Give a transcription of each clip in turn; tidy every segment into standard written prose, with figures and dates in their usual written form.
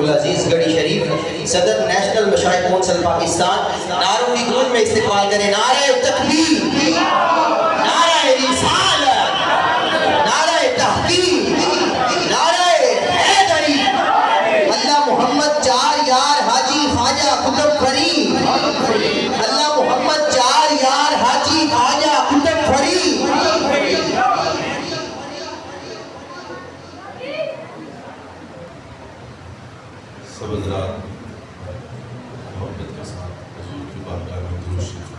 अजीज गढ़ी शरीफ सदर नेशनल मशाइख कौंसिल पाकिस्तान नारों की गूंज में इस्तेमाल करें। नारे तकबीर, नारे रिसालत, नारे तहकीम, नारे हैदरी। अल्लाह मोहम्मद चार यार हाजी ख्वाजा कुतुब फरीद, अल्लाह मोहम्मद चार यार हाजी ख्वाजा कुतुब फरीद। सब हज़रात मोहब्बत के साथ हुजूर की बारगाह में दुरूद शरीफ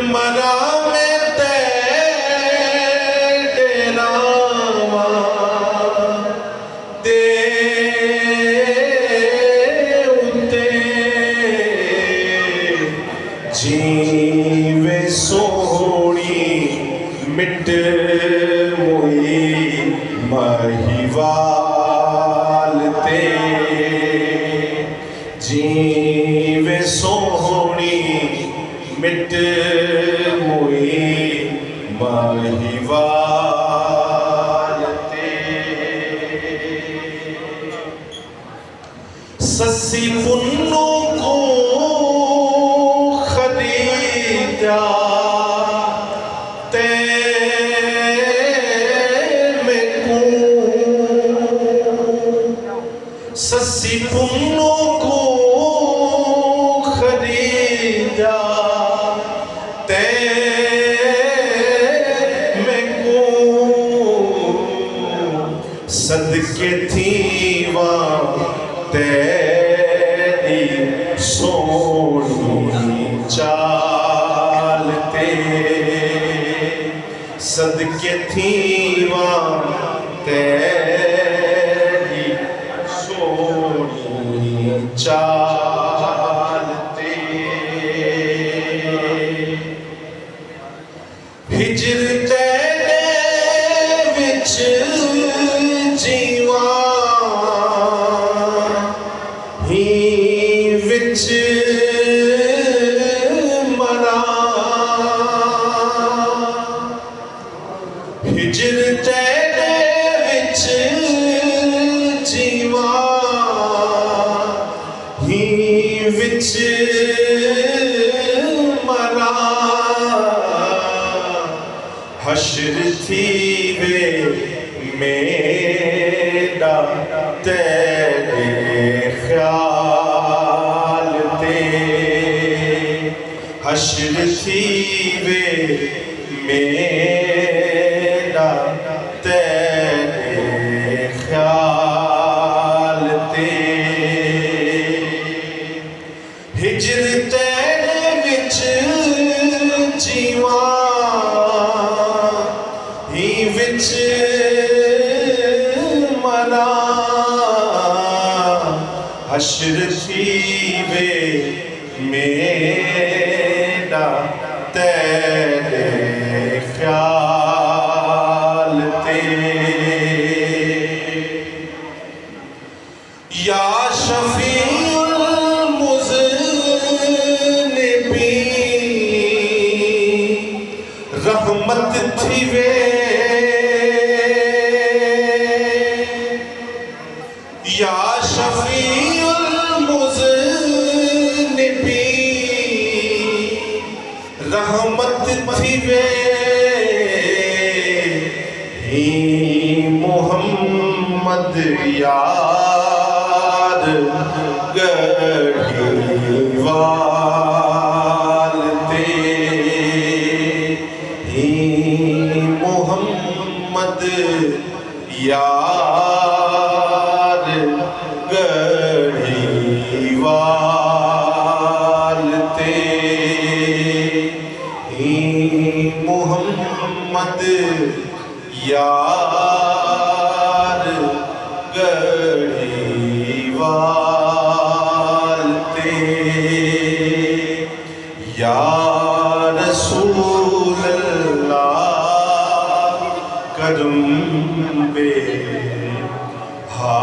मरा में तेरा महिवाल ते जीवे सोहनी मिट मुई महिवाल ते ससी पुन्नू को खरीदा ते ससी पुन्नू को खरीदा ते मैं को सदके थीवा तेरी सोनी चाल ते सदके थीवा तेरी सोनी चाल ते हिजर तेरे विच जीवा ही विच मरा हिजर तेरे विच जीवा ही विच मरा हश्र थी वे मेरा तेरे ख्याल ते हश्र थी वे मेरा तेरे ख्याल ते हिजर तेरे विच जीवा ही विच मरा हश्र थी वे मेरा तेरे ख्याल ते या शफीउल मुज़निबीन रहमत थी वे या शफीउल मुज़निबीन रहमत थी वे ही मोहम्मद यार गढ़ीवाल ते ही मोहम्मद यार गढ़ीवाल ते ही मोहम्मद यार गढ़ीवाल ते या रसूल अल्लाह करम बे हा